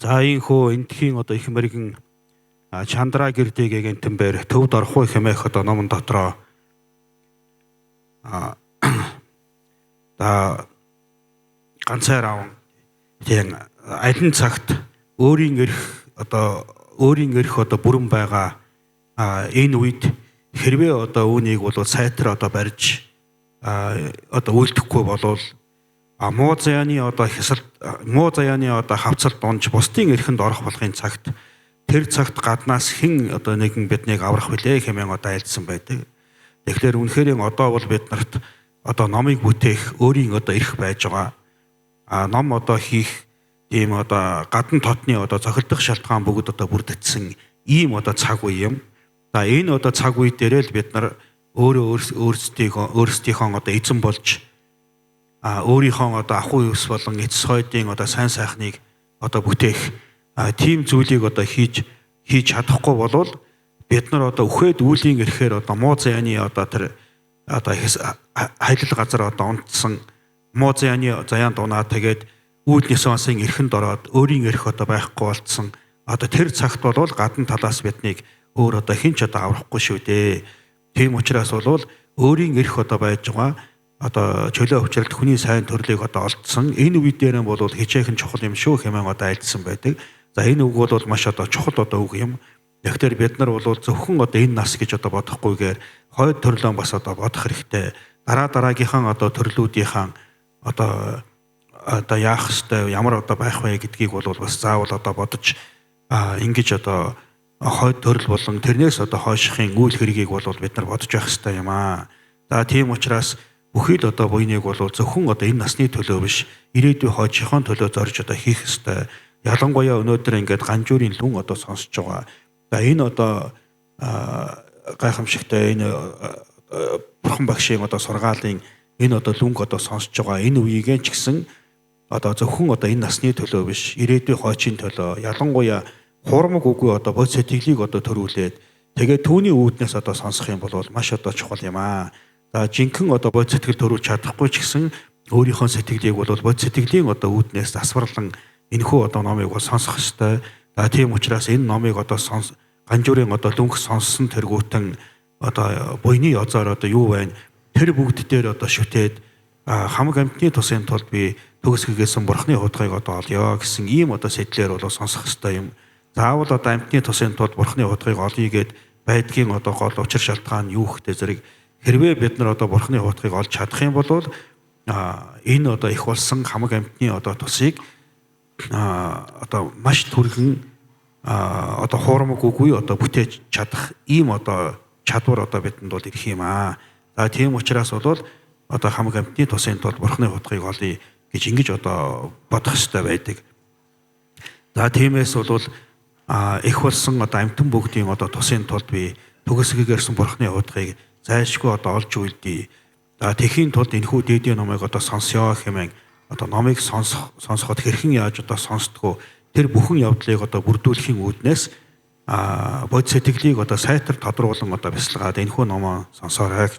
За ийхүү эндхийн одоо их мэрэгэн Чандра гэрдэг гэнтэнбэр төвд орох хэмээх одоо номон дотроо ганцаар аав тийм алин цагт өөрийн эрх одоо бүрэн байгаа энэ үед хэрвээ одоо үүнийг бол сайтар одоо барьж одоо үйлдэхгүй болвол муу заяаны одоо хавцалд донж бусдын эрхэнд орох болохын цагт тэр цагт гаднаас хэн одоо нэгэн биднийг аврах билээ хэмээн одоо айлдсан байдаг. Тэгэхээр үнэхээр одоо бол бид нарт одоо номыг бүтээх өөрийн одоо эрх байж байгаа. Ном одоо хийх ийм одоо гадна тотны одоо зохилдох шалтгаан бүгд одоо бүрдэтсэн ийм одоо цаг үе юм. За энэ одоо цаг үе дээр л бид нар өөрсдийнхөө одоо эзэн болж өөрийнхөө одоо ахуй ус болон эцэс хойдын одоо сайн сайхныг одоо бүтээх тийм зүйлийг одоо хийж чадахгүй болвол бид нар одоо үхээд үүлийн эрхээр одоо муу заяаны одоо тэр одоо хайлт газар одоо унтсан муу заяанд унаа тэгээд үүлнээс онсын эрхэнд ороод өөрийн эрх одоо байхгүй болцсон одоо тэр цагт бол гадна талаас биднийг өөр одоо хинч одоо аврахгүй шүү дээ. Тийм учраас бол өөрийн эрх одоо байж байгаа одоо чөлөө өвчлөлт хүний сайн төрлийг одоо олдсон энэ үе дээр бол хичээхэн чухал юм шүү хэмээн одоо айлдсан байдаг. За энэ үг бол маш одоо чухал одоо үг юм. Тэгэхээр бид нар бол зөвхөн одоо энэ нас гэж одоо бодохгүйгээр хойд төрлөө бас одоо бодох хэрэгтэй. Дараагийнхаа одоо төрлүүдийнхаа одоо яах ёстой ямар одоо байх вэ гэдгийг бол бас заавал одоо бодож ингэж одоо хойд төрөл болон тэрнээс одоо хойшихын үйл хэргийг бол бид нар бодож явах ёстой юм аа. За тийм учраас бүхий л одоо буйныг бол зөвхөн одоо энэ насны төлөө биш ирээдүйн хойшихын төлөө зорж одоо хийх ёстой. Ялангуяа өнөөдөр ингээд ганжуурын лүн одоо сонсож байгаа. За энэ одоо гайхамшигтай энэ бурхан багшийн одоо сургаалын энэ одоо лүнг одоо сонсож байгаа. Энэ үеийг ч гэсэн одоо зөвхөн одоо энэ насны төлөө биш ирээдүйн хойчийн төлөө ялангуяа хуурмаг үгүй одоо бод сэтгэлийг одоо төрүүлээд тэгээд түүний үүднээс одоо сонсох юм бол маш одоо чухал юм аа. За жинхэнэ одоо бод сэтгэл төрүүлж чадахгүй ч гэсэн өөрийнхөө сэтгэлийг бол бод сэтгэлийн одоо үүднээс засварлан энэхүү одоо номыг бол сонсох ёстой. За тийм учраас энэ номыг одоо ганжуурын одоо лүнх сонссон тэргүүтэн одоо буйны язаар одоо юу байна? Тэр бүгд дээр одоо шүтээд хамаг амьтны тусын тулд би төгсгөөсөн бурхны хутгийг одоо олё гэсэн ийм одоо сэтлэр бол сонсох ёстой юм. Заавал одоо амьтны тусын тулд бурхны хутгийг олъё гэд байдгийн одоо гол учир шалтгаан юу гэхтэй зэрэг хэрвээ бид нар одоо бурхны хутгийг олж чадах юм бол энэ одоо их болсон хамаг амьтны одоо тусыг одоо маш түргэн одоо хуурмаг үгүй одоо бүтээж чадах ийм одоо чадвар одоо бидэнд бол ирэх юм аа. За тийм учраас бол одоо хамаг амьтны тусын тулд бурхны хутгийг олъё гэж ингэж одоо бодох ёстой байдаг. За тиймээс бол их болсон одоо амьтан бүгдийн одоо тусын тулд би төгсгөгөрсөн бурхны хутгийг зайлшгүй одоо олж үлдээ. За тэхийн тулд энэхүү дээдийн номыг одоо сонсё хэмээн одоо номыг сонсоход хэрхэн яаж одоо сонсдгоо тэр бүхэн явдлыг одоо бүрдүүлэхийн үүднээс бод сэтгэлийг одоо сайтар тодруулан одоо бясалгаад энэхүү номоо сонсоорой.